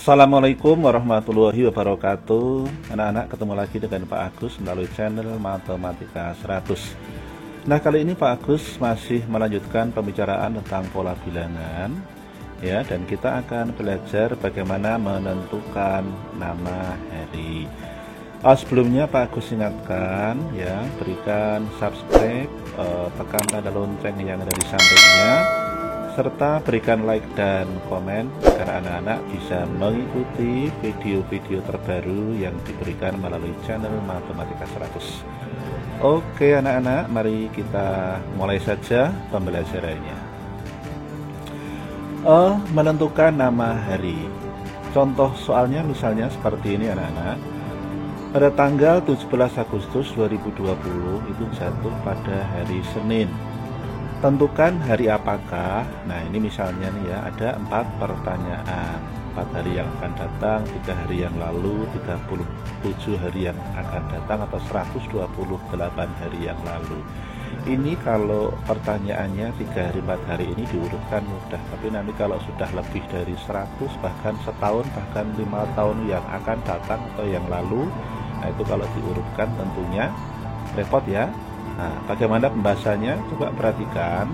Assalamualaikum warahmatullahi wabarakatuh. Anak-anak, ketemu lagi dengan Pak Agus melalui channel Matematika 100. Nah, kali ini Pak Agus masih melanjutkan pembicaraan tentang pola bilangan ya, dan kita akan belajar bagaimana menentukan nama hari. Sebelumnya Pak Agus ingatkan ya, berikan subscribe, tekan tanda lonceng yang ada di sampingnya, serta berikan like dan komen agar anak-anak bisa mengikuti video-video terbaru yang diberikan melalui channel Matematika 100. Oke anak-anak, mari kita mulai saja pembelajarannya. Menentukan nama hari. Contoh soalnya misalnya seperti ini anak-anak. Pada tanggal 17 Agustus 2020 itu jatuh pada hari Senin. Tentukan hari apakah. Nah, ini misalnya nih ya, ada 4 pertanyaan. 4 hari yang akan datang, 3 hari yang lalu, 37 hari yang akan datang, atau 128 hari yang lalu. Ini kalau pertanyaannya 3 hari 4 hari ini diurutkan mudah. Tapi nanti kalau sudah lebih dari 100, bahkan setahun, bahkan 5 tahun yang akan datang atau yang lalu, nah itu kalau diurutkan tentunya repot ya. Nah, bagaimana pembahasannya? Coba perhatikan.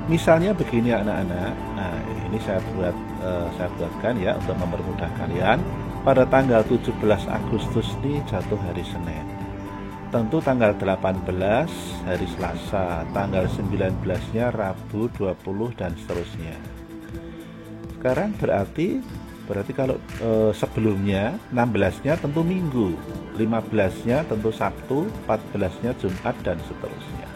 Misalnya begini anak-anak. Nah, ini saya buatkan ya untuk mempermudah kalian. Pada tanggal 17 Agustus ini jatuh hari Senin. Tentu tanggal 18 hari Selasa, tanggal 19-nya Rabu, 20 dan seterusnya. Sekarang berarti kalau sebelumnya 16-nya tentu Minggu, 15-nya tentu Sabtu, 14-nya Jumat dan seterusnya.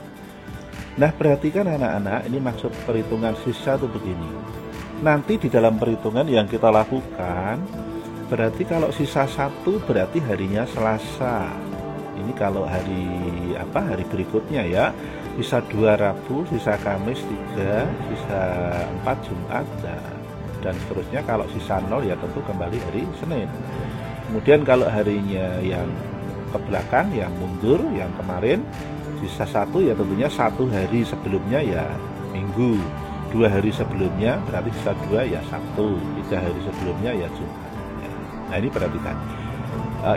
Nah, perhatikan anak-anak, ini maksud perhitungan sisa itu begini. Nanti di dalam perhitungan yang kita lakukan, berarti kalau sisa 1 berarti harinya Selasa. Ini kalau hari berikutnya ya. Sisa 2 Rabu, sisa Kamis 3, sisa 4 Jumat dan seterusnya. Kalau sisa 0 ya tentu kembali hari Senin. Kemudian kalau harinya yang ke belakang, yang mundur, yang kemarin, sisa 1 ya tentunya 1 hari sebelumnya ya Minggu, 2 hari sebelumnya berarti sisa 2 ya Sabtu, 3 hari sebelumnya ya Jumat. Nah, ini perhatikan.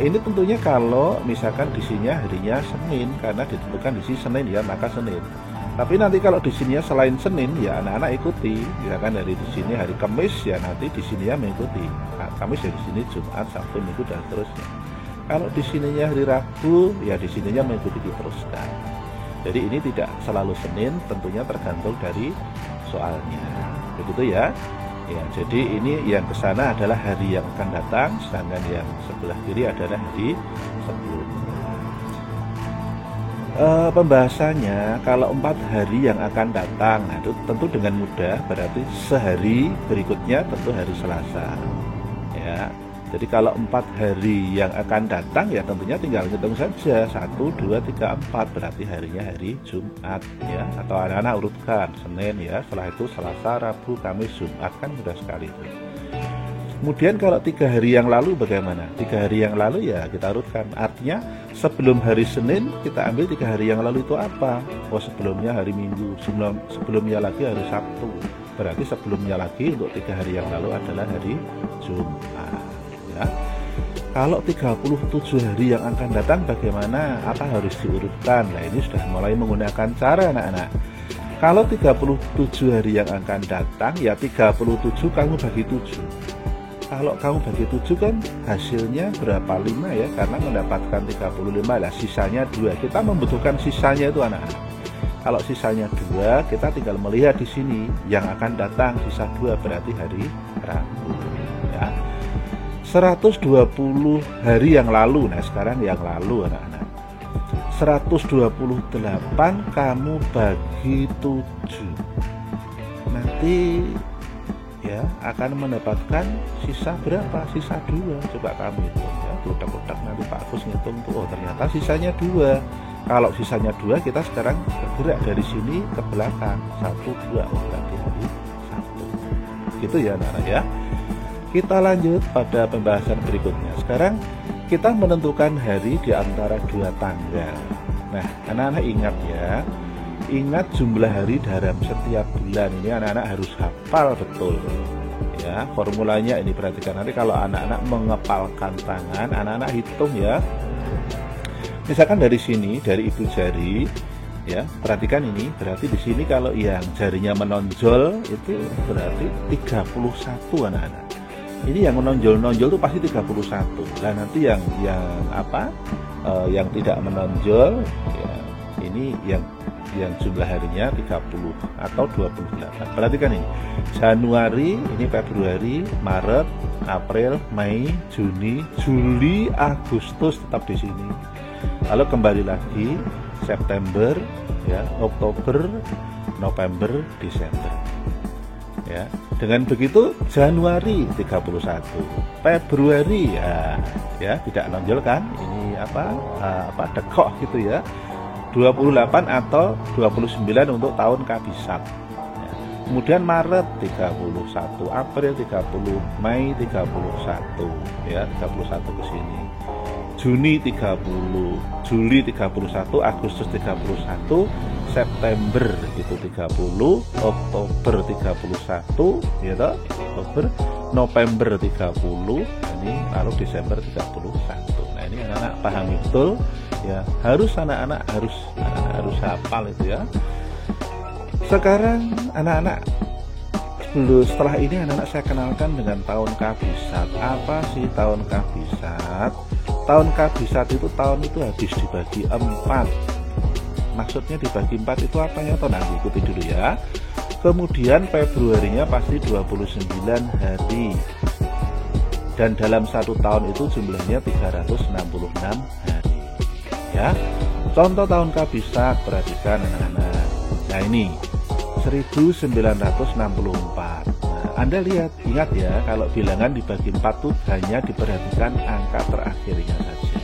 Ini tentunya kalau misalkan di sini harinya Senin, karena ditentukan di sini Senin ya, maka Senin. Tapi nanti kalau di sininya selain Senin ya anak-anak ikuti. Misalkan dari di sini hari Kamis ya nanti di sininya mengikuti. Nah, Kamis ya di sini Jumat, Sabtu, Minggu dan seterusnya. Kalau di sininya hari Rabu ya di sininya mengikuti diteruskan. Jadi ini tidak selalu Senin, tentunya tergantung dari soalnya. Begitu ya. Ya, jadi ini yang ke sana adalah hari yang akan datang, sedangkan yang sebelah kiri adalah hari sebelumnya. Pembahasannya kalau 4 hari yang akan datang, nah itu tentu dengan mudah, berarti sehari berikutnya tentu hari Selasa ya. Jadi kalau 4 hari yang akan datang ya tentunya tinggal hitung saja 1, 2, 3, 4 berarti harinya hari Jumat ya, atau anak-anak urutkan Senin ya, setelah itu Selasa, Rabu, Kamis, Jumat, kan mudah sekali itu. Kemudian kalau 3 hari yang lalu bagaimana? 3 hari yang lalu ya kita urutkan. Artinya sebelum hari Senin kita ambil 3 hari yang lalu itu apa? Oh, sebelumnya hari Minggu, sebelumnya lagi hari Sabtu. Berarti sebelumnya lagi untuk 3 hari yang lalu adalah hari Jumat ya. Kalau 37 hari yang akan datang bagaimana? Apa harus diurutkan? Nah, ini sudah mulai menggunakan cara anak-anak. Kalau 37 hari yang akan datang ya 37 kamu bagi 7. Kalau kamu bagi 7 kan hasilnya berapa? 5 ya, karena mendapatkan 35 lah, sisanya 2. Kita membutuhkan sisanya itu anak-anak. Kalau sisanya 2, kita tinggal melihat di sini yang akan datang sisa 2 berarti hari Rabu ya. 120 hari yang lalu. Nah, sekarang yang lalu anak-anak. 128 kamu bagi 7. Nanti ya akan mendapatkan sisa berapa? Sisa 2. Coba kamu hitung ya, kotak-kotak nanti Pak Agus ngitung tuh, oh ternyata sisanya 2. Kalau sisanya 2, kita sekarang bergerak dari sini ke belakang 1, 2, berarti hari 1. Gitu ya anak-anak ya. Kita lanjut pada pembahasan berikutnya. Sekarang kita menentukan hari di antara 2 tanggal. Nah, anak-anak ingat ya, ingat jumlah hari dalam setiap bulan. Ini anak-anak harus hafal betul ya. Formulanya ini perhatikan, nanti kalau anak-anak mengepalkan tangan, anak-anak hitung ya. Misalkan dari sini, dari ibu jari ya, perhatikan ini, berarti di sini kalau yang jarinya menonjol itu berarti 31 anak-anak. Ini yang menonjol-nonjol itu pasti 31. Nah, nanti yang yang tidak menonjol ya, ini yang jumlah harinya 30 atau 28. Perhatikan ini. Januari, ini Februari, Maret, April, Mei, Juni, Juli, Agustus tetap di sini. Lalu kembali lagi September ya, Oktober, November, Desember. Ya. Dengan begitu Januari 31, Februari ya tidak nonjol kan? Ini dekok gitu ya. 28 atau 29 untuk tahun kabisat. Ya. Kemudian Maret 31, April 30, Mei 31 ya, 31 ke sini. Juni 30, Juli 31, Agustus 31, September itu 30, Oktober 31, ya toh? Oktober, November 30, ini lalu Desember 31. Nah, ini anak-anak pahami betul ya. Harus anak-anak harus hafal itu ya. Sekarang anak-anak setelah ini anak-anak saya kenalkan dengan tahun kabisat. Apa sih tahun kabisat? Tahun kabisat itu tahun itu habis dibagi 4. Maksudnya dibagi 4 itu apanya? Atau nanti ikuti dulu ya. Kemudian Februarinya pasti 29 hari. Dan dalam 1 tahun itu jumlahnya 366 hari. Ya. Contoh tahun kabisat, perhatikan anak-anak. Nah, ini 1964. Nah, Anda lihat, ingat ya, kalau bilangan dibagi 4 tuh hanya diperhatikan angka terakhirnya saja.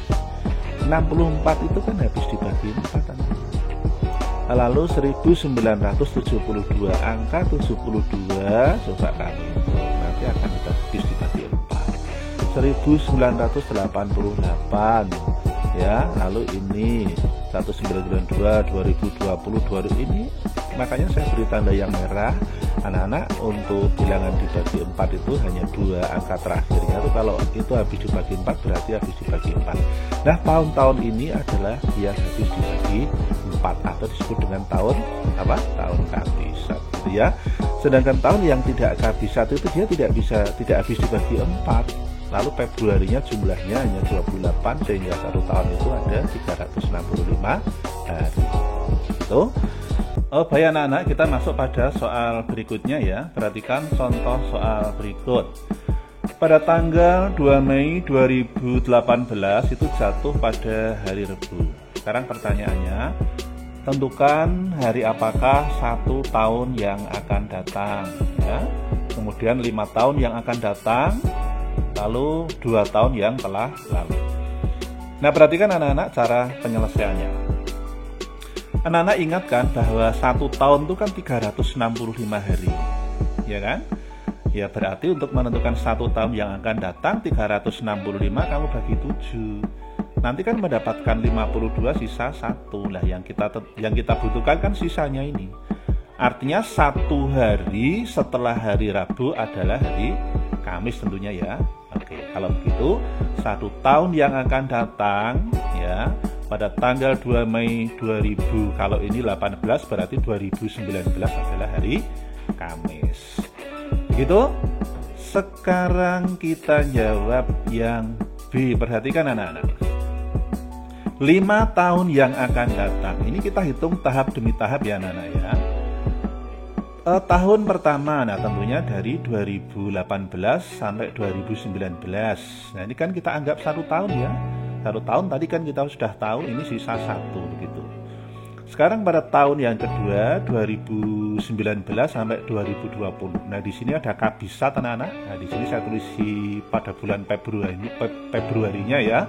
64 itu kan habis dibagi 4 kan? Lalu 1972, angka 72 coba kami nanti akan habis dibagi 4. 1988 ya, lalu ini 1992, 2020, ini makanya saya beri tanda yang merah anak-anak. Untuk bilangan dibagi 4 itu hanya 2 angka terakhirnya itu, kalau itu habis dibagi 4 berarti habis dibagi 4. Nah, tahun-tahun ini adalah yang habis dibagi 4 atau disebut dengan tahun kabisat gitu ya. Sedangkan tahun yang tidak kabisat itu dia tidak habis dibagi 4. Lalu Februarinya jumlahnya hanya 28 sehingga 1 tahun itu ada 365 hari. Itu. Oh, baik anak-anak, kita masuk pada soal berikutnya ya. Perhatikan contoh soal berikut. Pada tanggal 2 Mei 2018 itu jatuh pada hari Rabu. Sekarang pertanyaannya, tentukan hari apakah 1 tahun yang akan datang ya. Kemudian 5 tahun yang akan datang, lalu 2 tahun yang telah lalu. Nah, perhatikan anak-anak cara penyelesaiannya. Anak-anak ingatkan bahwa 1 tahun itu kan 365 hari, ya kan? Ya berarti untuk menentukan 1 tahun yang akan datang 365 kamu bagi 7. Nanti kan mendapatkan 52 sisa 1. Lah yang kita butuhkan kan sisanya ini. Artinya 1 hari setelah hari Rabu adalah hari Kamis tentunya ya. Oke, kalau begitu 1 tahun yang akan datang ya pada tanggal 2 Mei 2000, kalau ini 18 berarti 2019 adalah hari Kamis. Begitu? Sekarang kita jawab yang B. Perhatikan anak-anak. 5 tahun yang akan datang. Ini kita hitung tahap demi tahap ya anak-anak ya. Tahun pertama, nah tentunya dari 2018 sampai 2019. Nah ini kan kita anggap 1 tahun ya. 1 tahun tadi kan kita sudah tahu ini sisa 1 begitu. Sekarang pada tahun yang kedua 2019 sampai 2020. Nah di sini ada kabisat anak-anak. Nah di sini saya tulis pada bulan Februarinya ya.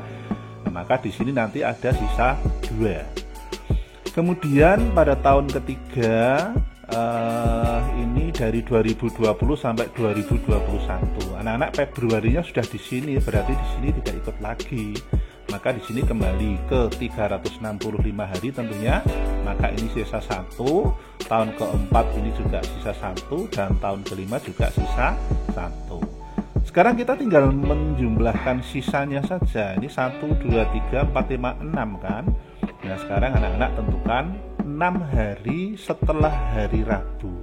Nah, maka di sini nanti ada sisa 2. Kemudian pada tahun ketiga ini dari 2020 sampai 2021. Anak-anak Februarinya sudah di sini, berarti di sini tidak ikut lagi. Maka di sini kembali ke 365 hari tentunya. Maka ini sisa 1, tahun keempat ini juga sisa 1, dan tahun kelima juga sisa 1. Sekarang kita tinggal menjumlahkan sisanya saja. Ini 1, 2, 3, 4, 5, 6 kan. Nah sekarang anak-anak tentukan 6 hari setelah hari Rabu.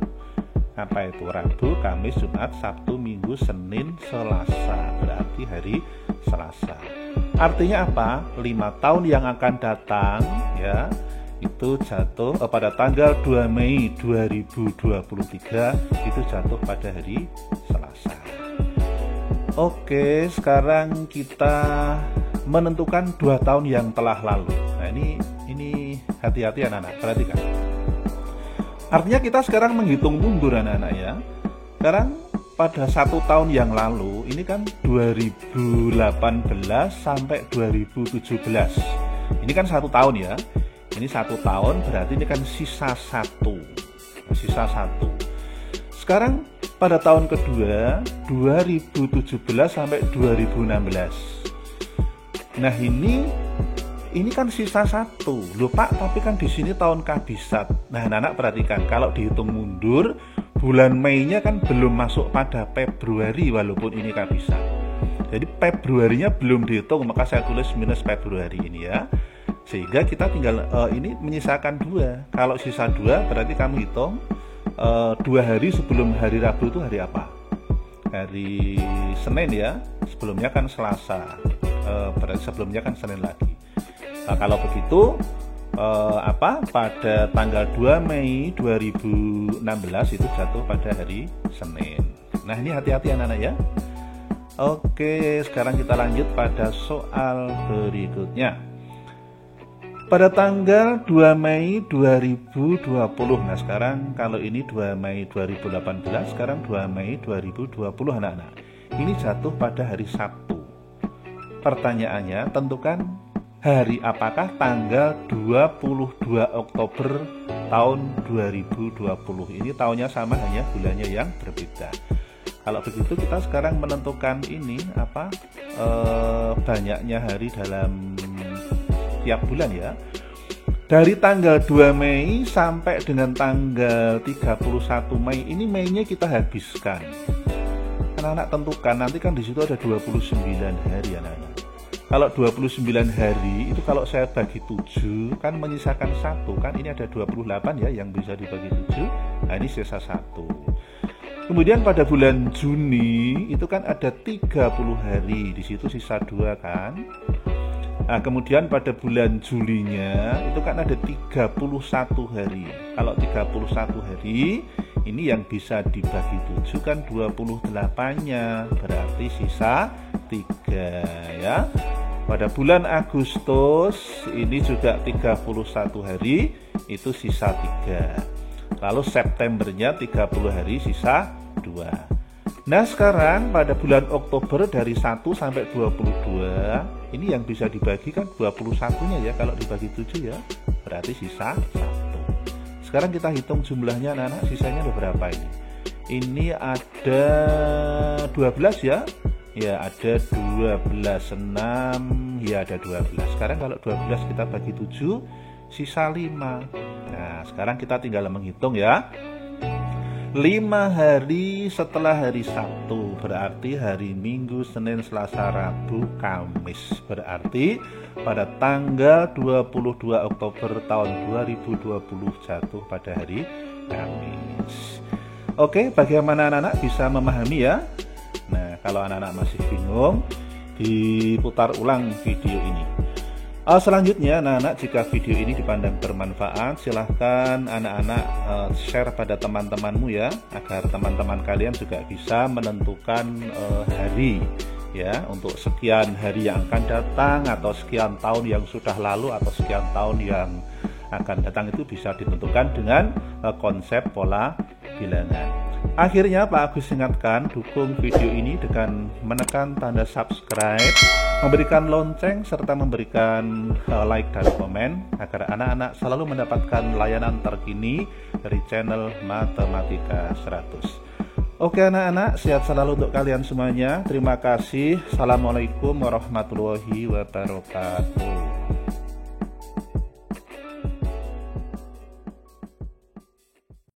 Apa itu? Rabu, Kamis, Jumat, Sabtu, Minggu, Senin, Selasa. Berarti hari Selasa. Artinya apa? 5 tahun yang akan datang ya, itu jatuh pada tanggal 2 Mei 2023, itu jatuh pada hari Selasa. Oke, sekarang kita menentukan 2 tahun yang telah lalu. Nah ini hati-hati anak-anak, perhatikan. Artinya kita sekarang menghitung mundur anak-anak ya. Sekarang pada 1 tahun yang lalu, ini kan 2018 sampai 2017. Ini kan 1 tahun ya. Ini 1 tahun berarti ini kan sisa 1. Sisa 1. Sekarang pada tahun kedua 2017 sampai 2016. Nah ini kan sisa 1. Loh Pak, tapi kan di sini tahun kabisat. Nah, anak-anak perhatikan, kalau dihitung mundur, bulan Mei-nya kan belum masuk pada Februari walaupun ini kabisat. Jadi Februarinya belum dihitung, maka saya tulis minus Februari ini ya. Sehingga kita tinggal ini menyisakan 2. Kalau sisa 2 berarti kamu hitung 2 hari sebelum hari Rabu itu hari apa? Hari Senin ya. Sebelumnya kan Selasa. Berarti sebelumnya kan Senin lagi. Nah, kalau begitu pada tanggal 2 Mei 2016 itu jatuh pada hari Senin. Nah, ini hati-hati anak-anak ya. Oke, sekarang kita lanjut pada soal berikutnya. Pada tanggal 2 Mei 2020. Nah, sekarang kalau ini 2 Mei 2018, sekarang 2 Mei 2020 anak-anak. Ini jatuh pada hari Sabtu. Pertanyaannya, tentukan hari apakah tanggal 22 Oktober tahun 2020. Ini tahunnya sama, hanya bulannya yang berbeda. Kalau begitu kita sekarang menentukan ini banyaknya hari dalam tiap bulan ya. Dari tanggal 2 Mei sampai dengan tanggal 31 Mei, ini Mei-nya kita habiskan. Anak-anak tentukan, nanti kan di situ ada 29 hari anak-anak. Kalau 29 hari itu kalau saya bagi 7 kan menyisakan 1 kan, ini ada 28 ya yang bisa dibagi 7. Nah, ini sisa 1. Kemudian pada bulan Juni itu kan ada 30 hari, di situ sisa 2 kan. Nah, kemudian pada bulan Julinya itu kan ada 31 hari. Kalau 31 hari ini yang bisa dibagi 7 kan 28-nya, berarti sisa 3 ya. Pada bulan Agustus ini juga 31 hari, itu sisa 3. Lalu Septembernya 30 hari, sisa 2. Nah sekarang pada bulan Oktober dari 1 sampai 22, ini yang bisa dibagi kan 21-nya ya, kalau dibagi 7 ya, berarti sisa 1. Sekarang kita hitung jumlahnya anak-anak, sisanya ada berapa ini? Ini ada 12 ya. Ya ada 12, 6, ya ada 12. Sekarang kalau 12 kita bagi 7, sisa 5. Nah sekarang kita tinggal menghitung ya. 5 hari setelah hari Sabtu, berarti hari Minggu, Senin, Selasa, Rabu, Kamis. Berarti pada tanggal 22 Oktober tahun 2020 jatuh pada hari Kamis. Oke, bagaimana anak-anak bisa memahami ya? Nah, kalau anak-anak masih bingung, diputar ulang video ini. Selanjutnya, anak-anak, jika video ini dipandang bermanfaat, silahkan anak-anak share pada teman-temanmu ya, agar teman-teman kalian juga bisa menentukan hari ya, untuk sekian hari yang akan datang, atau sekian tahun yang sudah lalu, atau sekian tahun yang akan datang, itu bisa ditentukan dengan konsep pola bilangan. Akhirnya Pak Agus ingatkan, dukung video ini dengan menekan tanda subscribe, memberikan lonceng, serta memberikan like dan komen agar anak-anak selalu mendapatkan layanan terkini dari channel Matematika 100. Oke anak-anak, sehat selalu untuk kalian semuanya. Terima kasih. Assalamualaikum warahmatullahi wabarakatuh.